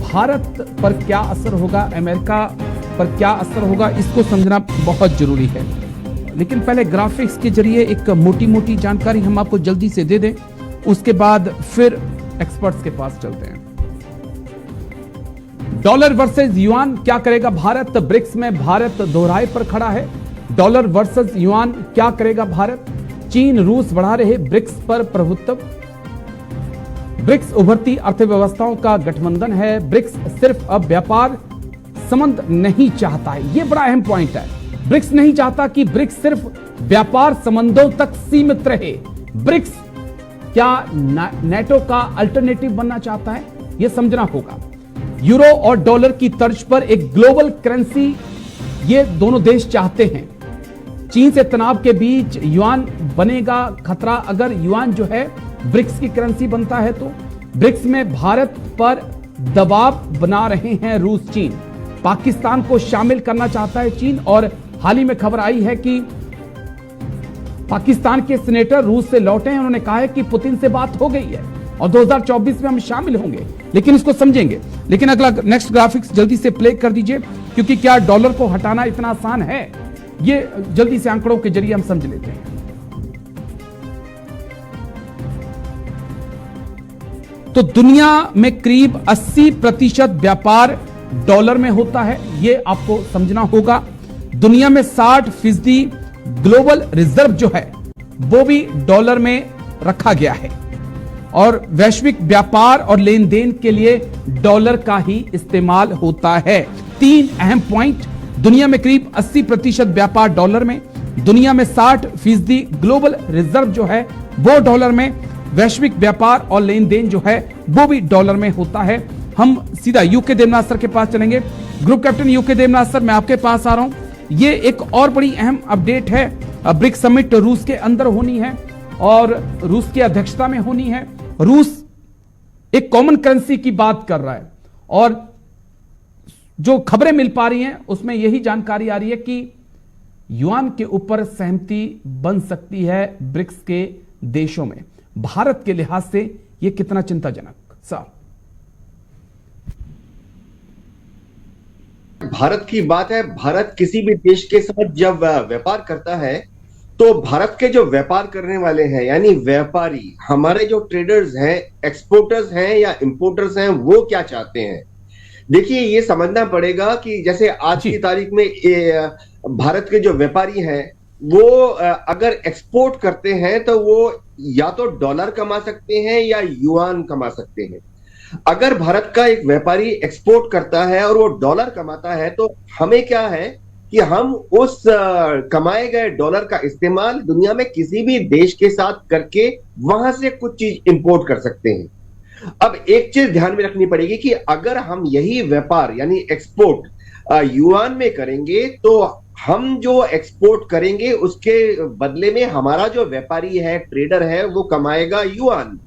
भारत पर क्या असर होगा? अमेरिका पर क्या असर होगा, इसको समझना बहुत जरूरी है। लेकिन पहले ग्राफिक्स के जरिए एक मोटी मोटी जानकारी हम आपको जल्दी से दे दें, उसके बाद फिर एक्सपर्ट्स के पास चलते हैं। डॉलर वर्सेस युआन क्या करेगा भारत? ब्रिक्स में भारत दोहराए पर खड़ा है। डॉलर वर्सेस युआन क्या करेगा भारत? चीन रूस बढ़ा रहे ब्रिक्स पर प्रभुत्व। ब्रिक्स उभरती अर्थव्यवस्थाओं का गठबंधन है। ब्रिक्स सिर्फ अब व्यापार संबंध नहीं चाहता है, यह बड़ा अहम पॉइंट है। ब्रिक्स नहीं चाहता कि ब्रिक्स सिर्फ व्यापार संबंधों तक सीमित रहे। ब्रिक्स क्या नेटो का अल्टरनेटिव बनना चाहता है, यह समझना होगा। यूरो और डॉलर की तर्ज पर एक ग्लोबल करेंसी ये दोनों देश चाहते हैं। चीन से तनाव के बीच युआन बनेगा खतरा। अगर युआन जो है ब्रिक्स की करेंसी बनता है तो ब्रिक्स में भारत पर दबाव बना रहे हैं रूस चीन। पाकिस्तान को शामिल करना चाहता है चीन, और हाल ही में खबर आई है कि पाकिस्तान के सीनेटर रूस से लौटे हैं। उन्होंने कहा है कि पुतिन से बात हो गई है और 2024 में हम शामिल होंगे, लेकिन इसको समझेंगे। लेकिन अगला नेक्स्ट ग्राफिक्स जल्दी से प्ले कर दीजिए, क्योंकि क्या डॉलर को हटाना इतना आसान है, ये जल्दी से आंकड़ों के जरिए हम समझ लेते हैं। तो दुनिया में करीब 80% व्यापार डॉलर में होता है, यह आपको समझना होगा। दुनिया में 60% ग्लोबल रिजर्व जो है वो भी डॉलर में रखा गया है, और वैश्विक व्यापार और लेन देन के लिए डॉलर का ही इस्तेमाल होता है। 3 अहम पॉइंट। दुनिया में करीब 80% व्यापार डॉलर में, दुनिया में 60% ग्लोबल रिजर्व जो है वो डॉलर में, वैश्विक व्यापार और लेन देन जो है वो भी डॉलर में होता है। हम सीधा यूके देवनाथ सर के पास चलेंगे। Group captain UK Devnath sir, मैं आपके पास आ रहा हूं। ये एक और बड़ी अहम अपडेट है। ब्रिक्स समिट रूस के अंदर होनी है और रूस की अध्यक्षता में होनी है। रूस एक कॉमन करेंसी की बात कर रहा है, और जो खबरें मिल पा रही हैं उसमें यही जानकारी आ रही है कि युआन के ऊपर सहमति बन सकती है ब्रिक्स के देशों में। भारत के लिहाज से यह कितना चिंताजनक सर? भारत की बात है, भारत किसी भी देश के साथ जब व्यापार करता है तो भारत के जो व्यापार करने वाले हैं, यानी व्यापारी, हमारे जो ट्रेडर्स हैं, एक्सपोर्टर्स हैं या इंपोर्टर्स हैं, वो क्या चाहते हैं। देखिए, ये समझना पड़ेगा कि जैसे आज की तारीख में भारत के जो व्यापारी हैं वो अगर एक्सपोर्ट करते हैं तो वो या तो डॉलर कमा सकते हैं या युआन कमा सकते हैं। अगर भारत का एक व्यापारी एक्सपोर्ट करता है और वो डॉलर कमाता है तो हमें क्या है कि हम उस कमाए गए डॉलर का इस्तेमाल दुनिया में किसी भी देश के साथ करके वहां से कुछ चीज इंपोर्ट कर सकते हैं। अब एक चीज ध्यान में रखनी पड़ेगी कि अगर हम यही व्यापार यानी एक्सपोर्ट युआन में करेंगे तो हम जो एक्सपोर्ट करेंगे उसके बदले में हमारा जो व्यापारी है, ट्रेडर है, वो कमाएगा युआन।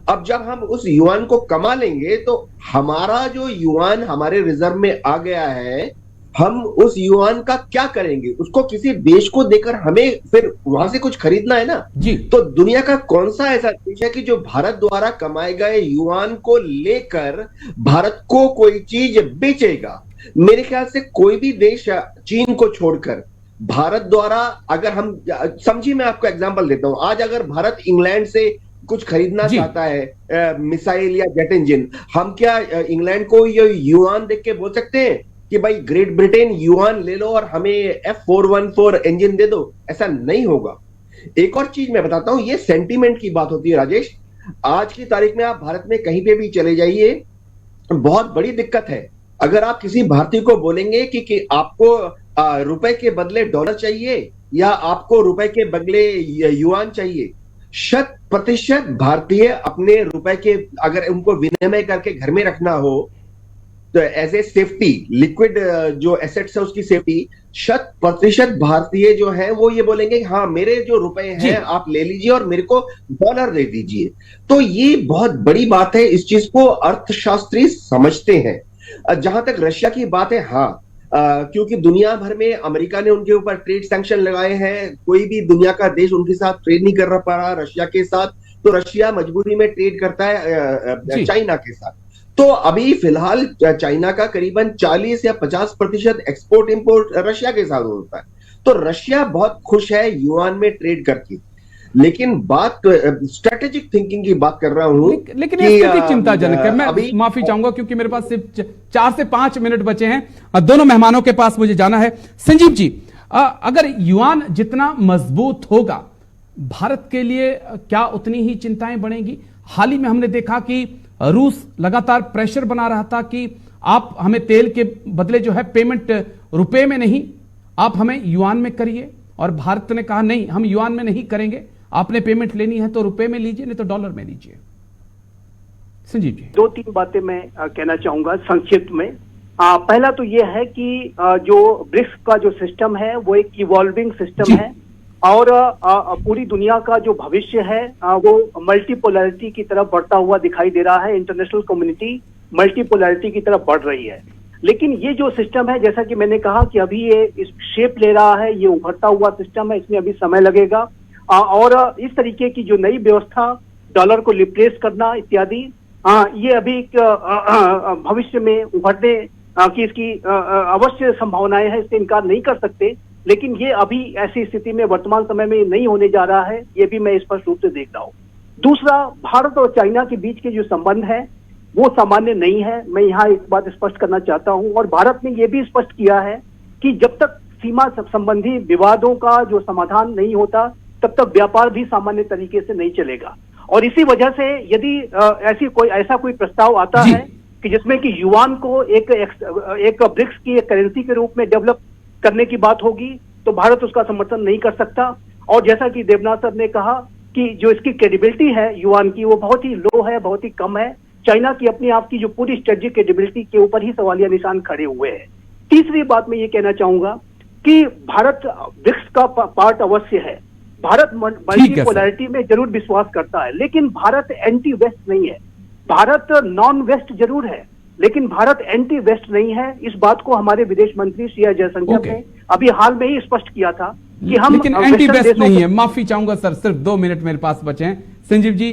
अब जब हम उस युआन को कमा लेंगे तो हमारा जो युआन हमारे रिजर्व में आ गया है, हम उस युआन का क्या करेंगे? उसको किसी देश को देकर हमें फिर वहां से कुछ खरीदना है ना जी। तो दुनिया का कौन सा ऐसा देश है कि जो भारत द्वारा कमाए गए युआन को लेकर भारत को कोई चीज बेचेगा? मेरे ख्याल से कोई भी देश, चीन को छोड़कर, भारत द्वारा अगर हम समझिए, मैं आपको एग्जांपल देता हूं। आज अगर भारत इंग्लैंड से कुछ खरीदना चाहता है, मिसाइल या जेट इंजन, हम क्या इंग्लैंड को ये युआन देख के बोल सकते हैं कि भाई ग्रेट ब्रिटेन युआन ले लो और हमें F414 इंजन दे दो? ऐसा नहीं होगा। एक और चीज मैं बताता हूं, ये सेंटीमेंट की बात होती है राजेश। आज की तारीख में आप भारत में कहीं पे भी चले जाइए, बहुत बड़ी दिक्कत है। अगर आप किसी भारतीय को बोलेंगे कि आपको रुपए के बदले डॉलर चाहिए या आपको रुपए के बदले युआन चाहिए, 100% भारतीय अपने रुपए के, अगर उनको विनिमय करके घर में रखना हो तो एज ए सेफ्टी, लिक्विड जो एसेट्स है उसकी सेफ्टी, 100% भारतीय जो है वो ये बोलेंगे हाँ मेरे जो रुपए हैं आप ले लीजिए और मेरे को डॉलर दे दीजिए। तो ये बहुत बड़ी बात है, इस चीज को अर्थशास्त्री समझते हैं। जहां तक रशिया की बात है, हाँ, क्योंकि दुनिया भर में अमेरिका ने उनके ऊपर ट्रेड सैंक्शन लगाए हैं, कोई भी दुनिया का देश उनके साथ ट्रेड नहीं कर पा रहा रशिया के साथ, तो रशिया मजबूरी में ट्रेड करता है चाइना के साथ। तो अभी फिलहाल चाइना का करीबन 40 या 50% एक्सपोर्ट इंपोर्ट रशिया के साथ होता है। तो रशिया बहुत खुश है युआन में ट्रेड करके, लेकिन बात स्ट्रेटेजिक थिंकिंग की बात कर रहा हूं। लेकिन ये स्थिति चिंताजनक है। मैं अभी माफी चाहूंगा क्योंकि मेरे पास सिर्फ 4 से 5 मिनट बचे हैं और दोनों मेहमानों के पास मुझे जाना है। संजीव जी, अगर युआन जितना मजबूत होगा, भारत के लिए क्या उतनी ही चिंताएं बढ़ेंगी? हाल ही में हमने देखा कि रूस लगातार प्रेशर बना रहा था कि आप हमें तेल के बदले जो है पेमेंट रुपए में नहीं, आप हमें युआन में करिए, और भारत ने कहा नहीं, हम युआन में नहीं करेंगे, आपने पेमेंट लेनी है तो रुपए में लीजिए, नहीं तो डॉलर में लीजिए। संजीव जी, 2-3 बातें मैं कहना चाहूंगा संक्षिप्त में। पहला तो यह है कि जो ब्रिक्स का जो सिस्टम है वो एक इवॉल्विंग सिस्टम है, और पूरी दुनिया का जो भविष्य है वो मल्टीपोलैरिटी की तरफ बढ़ता हुआ दिखाई दे रहा है। इंटरनेशनल कम्युनिटी मल्टीपोलैरिटी की तरफ बढ़ रही है। लेकिन ये जो सिस्टम है, जैसा कि मैंने कहा कि अभी ये इस शेप ले रहा है, ये उभरता हुआ सिस्टम है, इसमें अभी समय लगेगा। और इस तरीके की जो नई व्यवस्था, डॉलर को रिप्लेस करना इत्यादि, ये अभी भविष्य में उभरने की इसकी अवश्य संभावनाएं हैं, इससे इनकार नहीं कर सकते। लेकिन ये अभी ऐसी स्थिति में वर्तमान समय में नहीं होने जा रहा है, ये भी मैं स्पष्ट रूप से देख रहा हूँ। दूसरा, भारत और चाइना के बीच के जो संबंध है वो सामान्य नहीं है। मैं यहाँ एक बात स्पष्ट करना चाहता हूँ, और भारत ने ये भी स्पष्ट किया है कि जब तक सीमा संबंधी विवादों का जो समाधान नहीं होता, तब तक व्यापार भी सामान्य तरीके से नहीं चलेगा। और इसी वजह से यदि ऐसा कोई प्रस्ताव आता है कि जिसमें कि युआन को एक ब्रिक्स की एक करेंसी के रूप में डेवलप करने की बात होगी, तो भारत उसका समर्थन नहीं कर सकता। और जैसा कि देवनाथ सर ने कहा कि जो इसकी क्रेडिबिलिटी है युआन की, वो बहुत ही लो है, बहुत ही कम है। चाइना की अपनी आप की जो पूरी स्ट्रेटेजिक क्रेडिबिलिटी के ऊपर ही सवालिया निशान खड़े हुए हैं। तीसरी बात मैं ये कहना चाहूंगा कि भारत ब्रिक्स का पार्ट अवश्य है। भारत मल्टीपोलैरिटी में जरूर विश्वास करता है, लेकिन भारत एंटी वेस्ट नहीं है। भारत नॉन वेस्ट जरूर है, लेकिन भारत एंटी वेस्ट नहीं है। इस बात को हमारे विदेश मंत्री श्री जयशंकर ने अभी हाल में ही स्पष्ट किया था कि हम लेकिन एंटी वेस्ट नहीं है। माफी चाहूंगा सर, सिर्फ 2 मिनट मेरे पास बचे हैं। संजीव जी,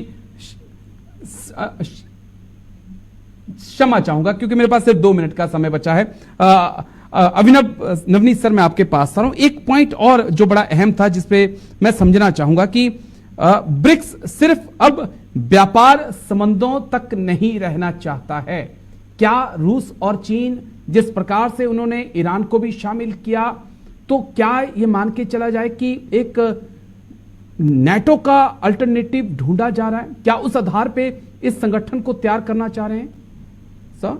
क्षमा चाहूंगा क्योंकि मेरे पास सिर्फ 2 मिनट का समय बचा है। नवनीत सर, मैं आपके पास आ रहा हूं। एक पॉइंट और जो बड़ा अहम था, जिसपे मैं समझना चाहूंगा कि ब्रिक्स सिर्फ अब व्यापार संबंधों तक नहीं रहना चाहता है। क्या रूस और चीन जिस प्रकार से उन्होंने ईरान को भी शामिल किया, तो क्या यह मान के चला जाए कि एक नेटो का अल्टरनेटिव ढूंढा जा रहा है? क्या उस आधार पे इस संगठन को तैयार करना चाह रहे हैं सर?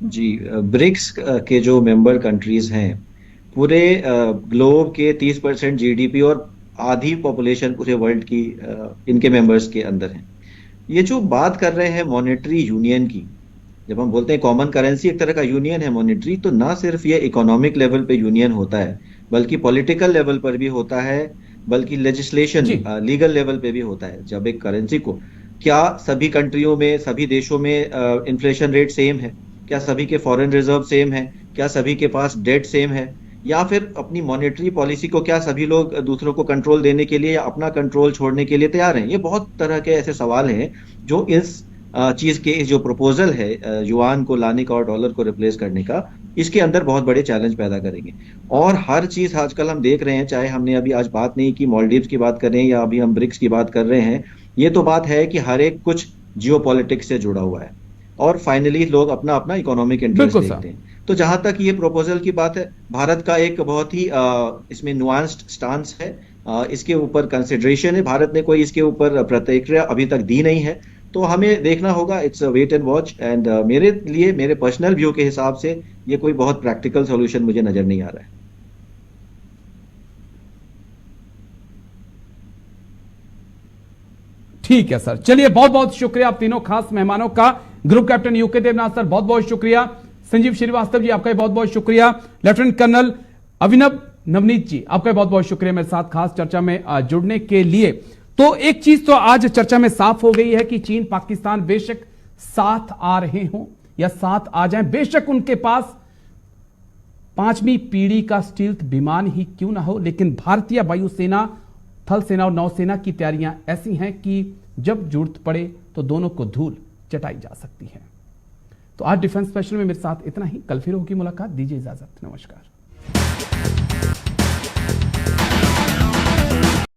जी, ब्रिक्स के जो मेंबर कंट्रीज हैं, पूरे ग्लोब के 30% जीडीपी और आधी पॉपुलेशन पूरे वर्ल्ड की इनके मेंबर्स के अंदर है। ये जो बात कर रहे हैं मॉनेटरी यूनियन की, जब हम बोलते हैं कॉमन करेंसी एक तरह का यूनियन है मॉनेटरी, तो ना सिर्फ ये इकोनॉमिक लेवल पे यूनियन होता है, बल्कि पॉलिटिकल लेवल पर भी होता है, बल्कि लेजिस्लेशन लीगल लेवल पे भी होता है। जब एक करेंसी को, क्या सभी कंट्रियों में, सभी देशों में इन्फ्लेशन रेट सेम है? क्या सभी के फॉरेन रिजर्व सेम है? क्या सभी के पास डेट सेम है? या फिर अपनी मॉनेटरी पॉलिसी को क्या सभी लोग दूसरों को कंट्रोल देने के लिए या अपना कंट्रोल छोड़ने के लिए तैयार हैं? ये बहुत तरह के ऐसे सवाल हैं जो इस चीज के, जो प्रपोजल है युआन को लाने का और डॉलर को रिप्लेस करने का, इसके अंदर बहुत बड़े चैलेंज पैदा करेंगे। और हर चीज आजकल हम देख रहे हैं, चाहे हमने अभी आज बात नहीं की मॉलडीव्स की बात कर रहे हैं या अभी हम ब्रिक्स की बात कर रहे हैं, ये तो बात है कि हर एक कुछ जियोपॉलिटिक्स से जुड़ा हुआ है और फाइनली लोग अपना अपना इकोनॉमिक इंटरेस्ट देखते हैं। तो जहां तक ये प्रपोजल की बात है, भारत का एक बहुत ही इसमें नुआंस्ड स्टांस है, इसके ऊपर कंसिडरेशन है। भारत ने कोई इसके ऊपर प्रतिक्रिया अभी तक दी नहीं है, तो हमें देखना होगा। Its weight and watch. And मेरे लिए, मेरे पर्सनल व्यू के हिसाब से, ये कोई बहुत प्रैक्टिकल सॉल्यूशन मुझे नजर नहीं आ रहा है। ठीक है सर, चलिए बहुत बहुत शुक्रिया आप तीनों खास मेहमानों का। Group captain UK Devnath sir, बहुत बहुत शुक्रिया। संजीव श्रीवास्तव जी, आपका बहुत बहुत शुक्रिया। लेफ्टिनेंट कर्नल अभिनव नवनीत जी, आपका बहुत बहुत शुक्रिया मेरे साथ खास चर्चा में जुड़ने के लिए। तो एक चीज तो आज चर्चा में साफ हो गई है कि चीन पाकिस्तान बेशक साथ आ रहे हों या साथ आ जाएं, बेशक उनके पास 5वीं पीढ़ी का स्टील्थ विमान ही क्यों ना हो, लेकिन भारतीय वायुसेना थल सेना और नौसेना की तैयारियां ऐसी हैं कि जब जरूरत पड़े तो दोनों को धूल चटाई जा सकती है। तो आज डिफेंस स्पेशल में मेरे साथ इतना ही। कल फिर होगी मुलाकात। दीजिए इजाजत। नमस्कार।